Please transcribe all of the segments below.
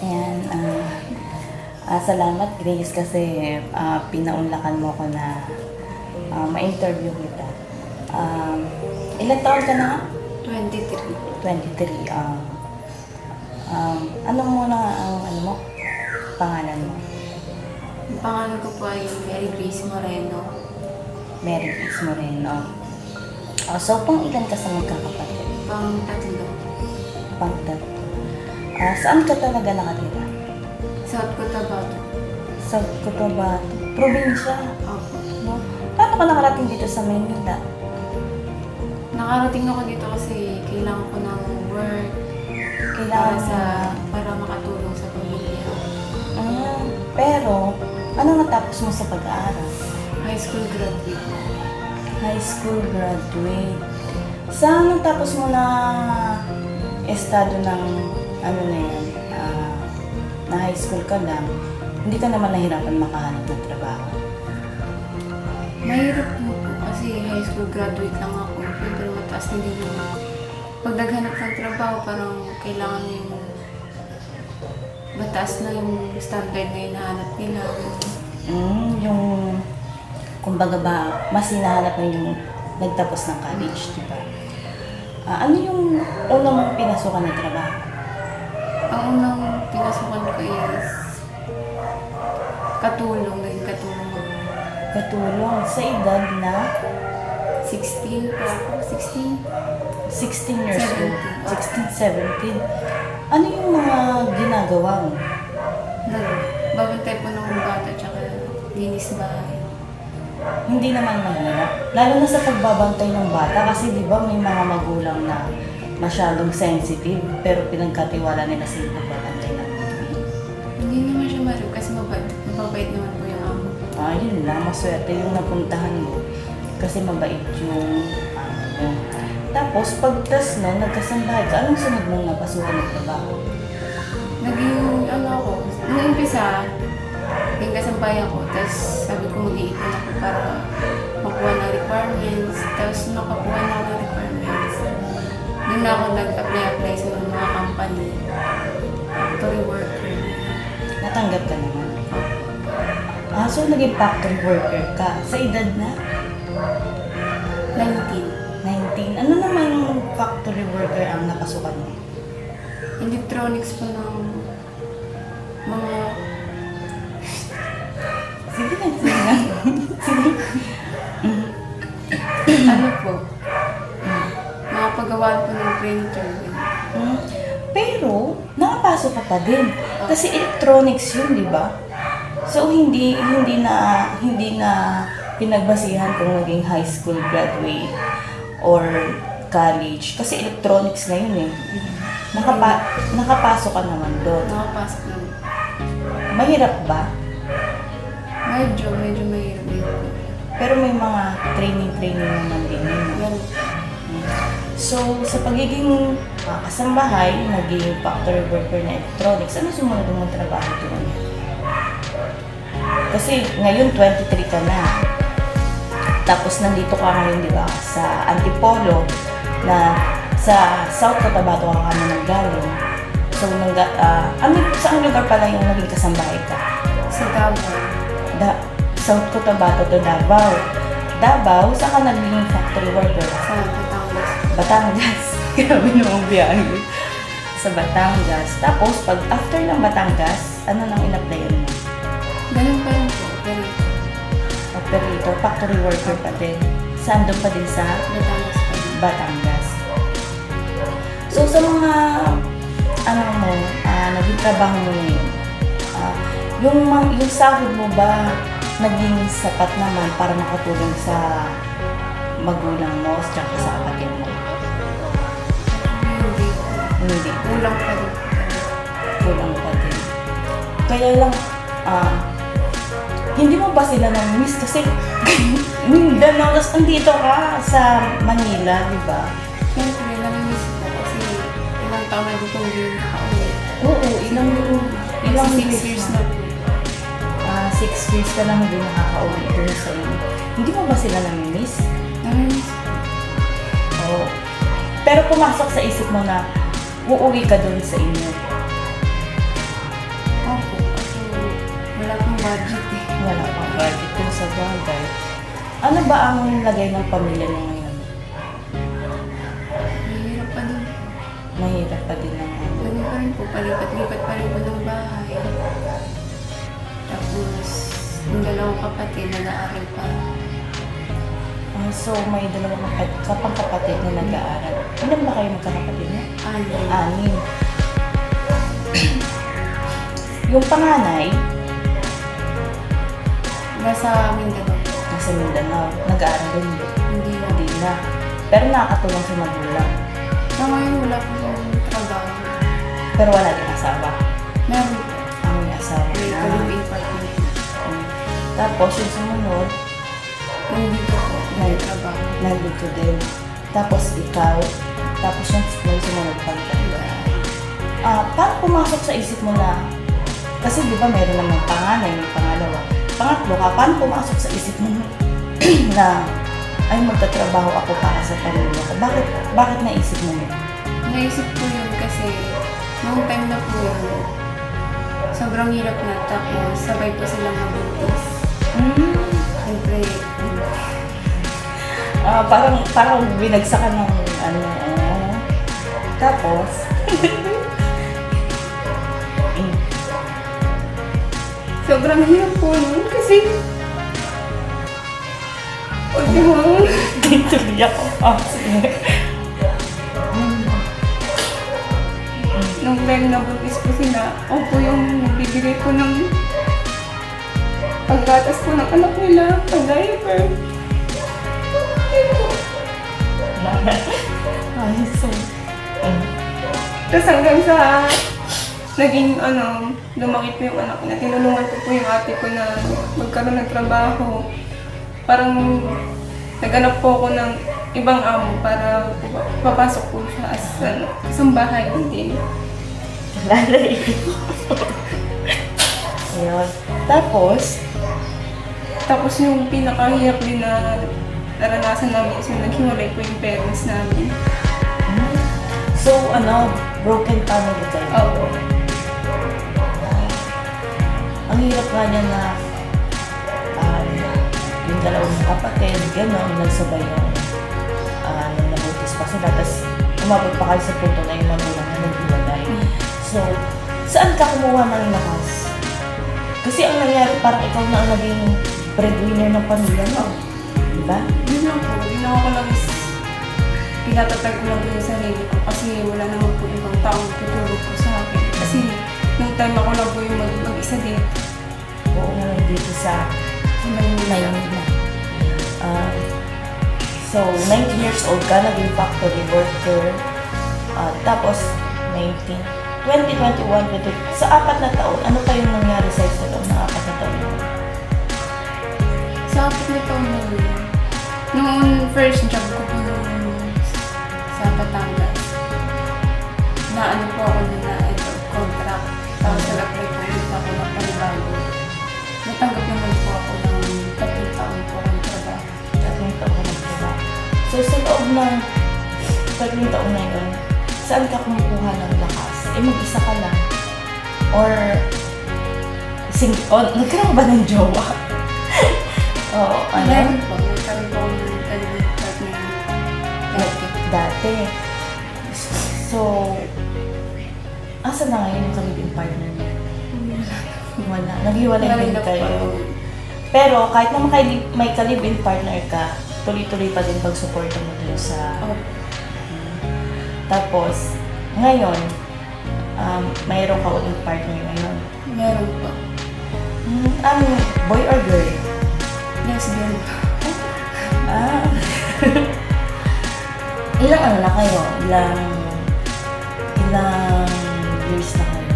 Ayan, salamat Grace kasi pinaunlakan mo ko na ma-interview kita. Ilan taon ka na? 23. 23. Ano muna ang pangalan mo? Ang pangalan ko po ay Mary Grace Moreno. Mary Grace Moreno. So, pang ilan ka sa magkakapatid? Pang-tatlo. Pang-tatlo. Saan ka talaga nakatira? South Cotabato. Sa Cotabato. Probinsya. Opo. No? Paano ka nakarating dito sa Maynila? Nakarating ako dito kasi kailangan ko ng work Kailangan para makatulong sa pamilya. Pero, ano natapos mo sa pag-aaral? High school graduate. High school graduate. Saan natapos mo na estado ng na high school ka lang, hindi ka naman nahirapan makahanap ng trabaho? Mahirap po kasi high school graduate lang ako. Pero mataas na din naman. Pag naghanap ng trabaho, parang kailangan yung mataas na yung standard na hinahanap nila. Yung, kumbaga ba, mas hinahanap mo yung nagtapos ng college, di ba? Ano yung una mong pinasukan na trabaho? Ang unang pinasukan ko is katulong, naging katulong ako. Katulong sa edad na 16 pa ako, 16. 16 years old. 17. 16, 17. Ano yung mga ginagawa mo? Nagbabantay po ng bata tsaka linis bahay. Hindi naman mahirap. Lalo na sa pagbabantay ng bata kasi di ba may mga magulang na masyadong sensitive pero pinagkatiwala nila sa pagbabantay ng baby. Hindi naman siya marunong kasi mababait naman po yung amo. Yun lang. Maswerte yung napuntahan mo kasi mabait yung amo mo. Tapos pagtas no, nagkasambahay ka, anong sunod mong napasukan ng trabaho? Naging ako, nung umpisa, yung kasampayan ko, tapos sabi ko mag-iipon ako para makuha ng requirements, tapos nakakuha na ako ng requirements. Doon na ako nag-apply sa mga company, factory worker. Natanggap ka naman. So naging factory worker ka sa edad na 19. 19. Ano naman factory worker ang napasukan mo? Electronics po ng mga Sige lang, sige lang. ano po, mga paggawa po ng printer. Pero, nakapasok ka pa din. Kasi electronics yun, di ba? So, hindi na pinagbasihan kung naging high school graduate or college. Kasi electronics na yun eh. Nakapasok ka naman doon. Nakapasok na. Mahirap ba? Medyo mahirap din po. Pero may mga training naman din yun. Yan. So, sa pagiging kasambahay, naging factory worker na electronics, ano sumunod mong trabaho doon? Kasi ngayon 23 ka na. Tapos nandito ka ngayon, di ba, sa Antipolo, na sa South Cotabato ka naman nanggaling. So, saan lugar pala yung naging kasambahay ka? Sa Davao. South Cotabato to Davao. Davao, saan ka naging factory worker? Sa Batangas. Batangas. Grabe namang biyahe. Sa Batangas. Tapos, pag after ng Batangas, ano nang in-applyan mo? Ganun pa rin po. Ganun. Operator, factory worker pa din. Saan doon pa din sa Batangas pa rin. Batangas? So, sa mga, naging trabaho mo ngayon, yung sahod mo ba naging sapat naman para makatulong sa magulang mo at sa kapatid mo? Hindi. Hindi. Kulang pa rin. Kulang pa din. Kaya lang, hindi mo ba sila nang-miss? Kasi, Mindanao, tapos andito ka sa Manila, di ba? Siyempre, nami-miss ko kasi ilang taon na dito hindi nakauwi. Oo, ilang 6 years na po. 6 years ka lang hindi nakaka-uwi doon sa inyo. Hindi mo ba sila nami-miss? Nami-miss ko. Oo. Pero pumasok sa isip mo na uuwi ka doon sa inyo. akong budget eh. Wala pang budget kung sa bagay. Ano ba ang lagay ng pamilya mo ngayon? Mahirap pa din. Mahirap pa din ang ano. Ganun pa rin po, palipat-lipat pa rin po ng bahay. Tapos, yung dalawang kapatid nag-aaral pa. So, may dalawang kapatid na nag-aaral. Ilan ba kayo magkakapatid mo? Anim. 6. Yung panganay, Nasa Mindanao. nasa Mindanao, nag-aaral din. Hindi na. Hindi na. Pero nakakatulong sa magulang. Na ngayon wala po yung trabaho. Pero wala din asawa. Meron po. Ang may asawa May na. kalibing partner. Tapos yung sumunod, Nandito po. May trabaho. nandito din. Tapos ikaw, tapos yung may sumunod pang tatlo. Paano pumasok sa isip mo na, kasi di ba meron namang panganay, may pangalawa. Pangatlo ka, paano pumasok sa isip mo na, ay magtatrabaho ako para sa pamilya ko? Bakit naisip mo yun? Naisip ko yun kasi noong time na po yun, sobrang hirap na. Tapos sabay po silang nabuntis. Siyempre, Parang binagsakan ng ano. Tapos, sobrang hirap po nun kasi ultimo, dito ako. Sige. nung time na buntis po sila, ako po yung nagbibigay ko ng paggatas po ng anak nila, pag-diaper. Ay, so, Tapos hanggang sa naging lumaki po yung anak na, tinulungan ko po yung ate ko na magkaroon ng trabaho. Parang naghanap po ako ng ibang amo para papasok po siya as isang bahay din. lalay. Ayun. Tapos yung pinakahirap din na naranasan namin is yung naghiwalay po yung parents namin. So, broken family kayo. Oo. Ang hirap nga niya na yung dalawang kapatid, gano'n, nagsabay yung nung nabuntis pa sila. Tapos umabot pa kayo sa punto na yung magulang na naghiwalay. So, saan ka kumuha ng lakas? Kasi ang nangyari, parang ikaw na ang naging breadwinner ng pamilya mo. Diba? Yun lang po, ginawa ko lang is pinatatag ko lang po yung sarili ko kasi wala naman po ibang taong tutulog po sa akin. Kasi nung time ako lang po yung mag-isa din. Oo nga lang dito sa Maynila. So, 19 years old ka, naging factory worker. Tapos, 2021, 22. Sa 4 na taon, ano pa yung nangyari sa isa loob ng 4 na taon? Sa apat na taon na yun, noong first job ko po sa Batangas, na po ako na contract. Tapos nag-apply po ulit ako ng panibago. Natanggap naman po ako ng 3 taon po ang trabaho. 3 taon ka nagtrabaho. So, sa loob ng 3 taon na yun, saan ka kumukuha ng lakas? Mag-isa ka lang? Or, nagkaroon ba ng jowa? Oo, Meron po. Nagkaroon po ako ng kalibig partner dati. Dati. So, asa na ngayon yung kalibing partner mo? Wala. Naghiwalay din kayo. Pero kahit naman may kalibing partner ka, tuloy-tuloy pa din pag-suporta mo dun sa... Tapos, ngayon, mayroon ka ulit partner ngayon. Meron po. Boy or girl? Lesbian po. Ilang ano na kayo? Ilang years na kayo?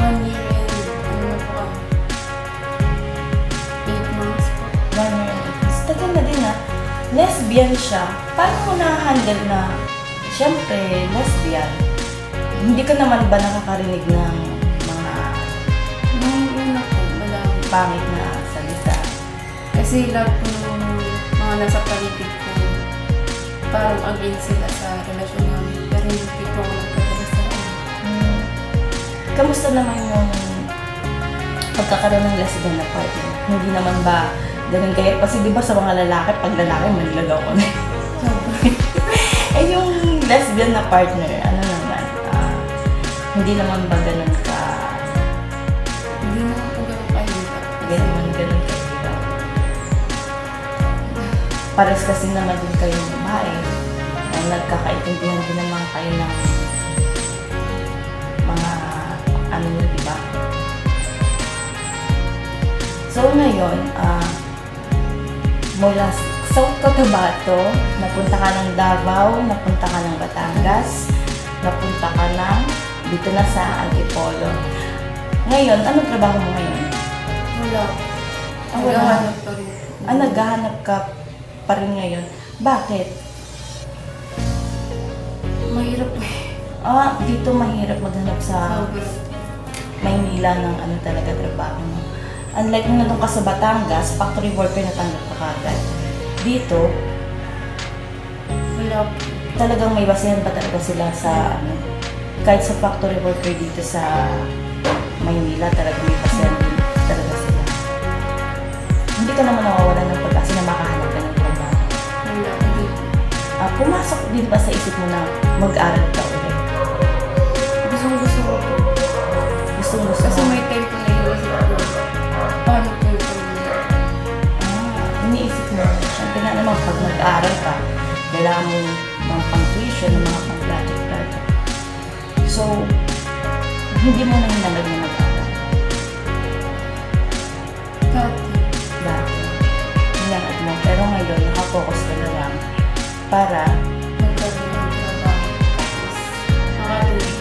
1 year and ano na po kami? 8 months po. 1 year and 8 months. Tagal na din lesbian siya. Paano mo na-handle na, siyempre, lesbian? Hindi ka naman ba nakakarinig ng mga Nung una po, malang pangit na salita? kasi lahat po ng mga nasa paligid ko, parang against sila sa relasyon namin. Pero hindi po ako nagpapala sa akin. Kamusta naman yung pagkakaroon ng lesbian na partner. Hindi naman ba ganun kaya? Kasi di ba sa mga lalaki, pag lalaki, manlagaw ko na. Eh yung lesbian na partner, ano naman, hindi naman ba ganun ka, Hindi naman po ganun kahirap. ganun ka, diba? Pares kasi naman din kayong babae, nagkakaintindihan din naman kayo ng mga ano nyo, diba? So ngayon, mula South Cotabato, napunta ka ng Davao, napunta ka ng Batangas, napunta ka ng dito na sa Antipolo. Ngayon, anong trabaho mo ngayon? Wala. Wala. Naghahanap pa rin. Naghahanap ka pa rin ngayon. Bakit? Mahirap eh. Dito mahirap maghanap sa Sobrang. Maynila ng ano talaga trabaho mo. Unlike nung nandun ka sa Batangas, factory worker na tanggap ka kagad. Dito, Wala po. talagang may basihan pa talaga sila sa ano, kahit sa factory worker dito sa Maynila, talagang may basihan din talaga sila. Hindi ka naman nawawalan ng pag-asa na makahanap ka ng trabaho. Wala. Hindi. Pumasok din ba sa isip mo na mag-aral ka ulit? Gusto ko po. Gusto Kasi mo? may time ko na inisip ko. Paano po yung pamilya? Iniisip mo, syempre na naman pag nag-aral ka, kailangan mo ng pang-tuition, ng mga pang-project. So, hindi mo na hinalag na mag-aral. Dati. Dati, hinangad mo. Pero ngayon, nakafocus ka na lang para Magkaroon ng trabaho. Tapos, makatulong.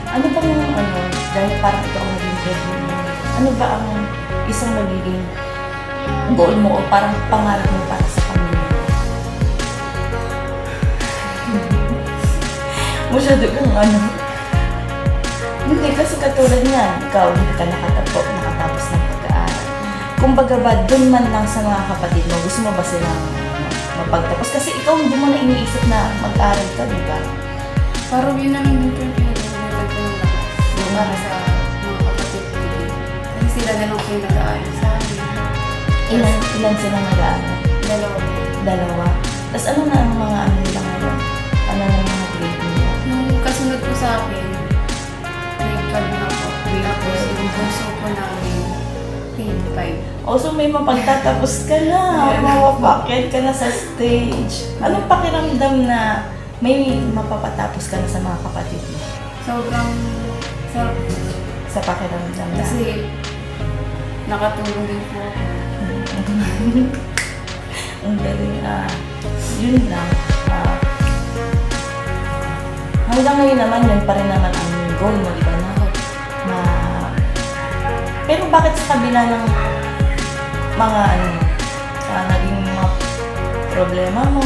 ano bang ano, dahil parang ikaw ang naging breadwinner, ano ba ang isang magiging goal mo o parang pangarap mo para sa pamilya mo? Masyado kung ano. Hindi, kasi katulad niyan, ikaw hindi ka nakatapos ng pag-aaral. Kumbaga ba, dun man lang sa mga kapatid mo, gusto mo ba silang mapagtapos? Kasi ikaw hindi mo na iniisip na mag-aral ka, di ba? Parang yun naman din po yung pinag-uulat ko ng lakas. Para sa mga kapatid ko din. Kasi sila na lang po yung nag-aaral sa amin. Ilan sila nag-aaral? Dalawa po. Dalawa. Tapos ano na ang mga ano nila ngayon? Ano na ang mga grade nila? Nung kasunod po sa akin, nag-12 na po. Tapos yung bunso po namin, grade 5. So may mapagtatapos ka na, mapapakyat ka na sa stage. Anong pakiramdam na may mapapatapos ka na sa mga kapatid mo? Sobrang sarap. Sa pakiramdam na? Kasi nakatulong din po ako. Ang galing, yun lang. Hanggang ngayon naman, yun pa rin naman ang goal mo, di ba? Pero bakit sa kabila ng mga ano, naging mga problema mo,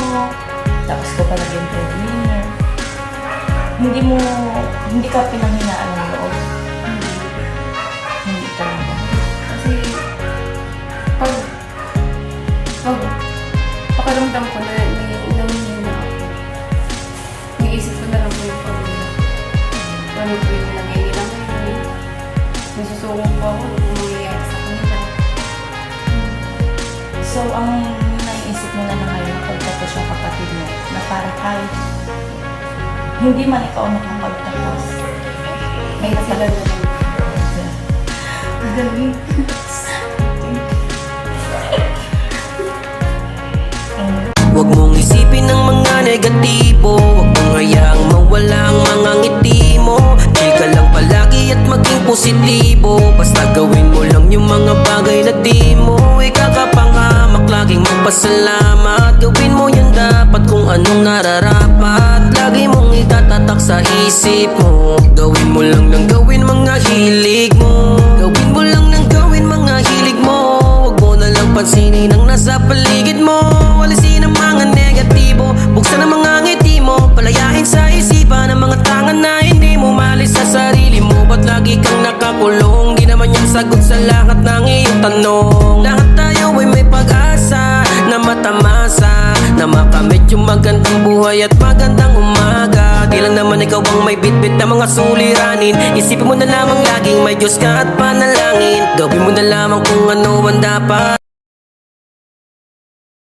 tapos ko pa naging breadwinner, hindi ka pinanghinaan ng loob? Hindi talaga. Kasi pag pakiramdam ko na nanghihina ako, iniisip ko na lang po yung pamilya. Ano po yung nagay nila ngayon. Nasusukong po ako kung mangyayari sa kanila. So, ang naiisip mo na ngayon pagtapos yung kapatid mo, na parang kahit hindi man ikaw nakapagtapos, may Sila na lang. galing. Huwag mong isipin ng mga negatibo, huwag mong hayaang mawala ang mga ngiti mo. Chika lang palagi at maging positibo, basta gawin mo lang yung mga bagay na di mo ikakapangamak. Laging magpasalamat, gawin mo yun dapat kung anong nararapat. Lagi mong itatatak sa isip mo, gawin mo lang ng gawin mga hilig mo. Gawin mo lang ng gawin mga hilig mo, huwag mo na lang pansinin ang nasa paligid mo. Alisin ang mga negatibo, buksan ang mga ngiti mo, palayain sa isipan ang mga tangan na hindi mo malis sa sarili mo. Ba't lagi kang nakakulong? Di naman yung sagot sa lahat ng iyong tanong. Lahat tayo ay may pag-asa na matamasa, na makamit yung magandang buhay at magandang umaga. Di lang naman ikaw ang may bitbit na mga suliranin. Isipin mo na lamang laging may Diyos ka at panalangin. Gawin mo na lamang kung ano ang dapat.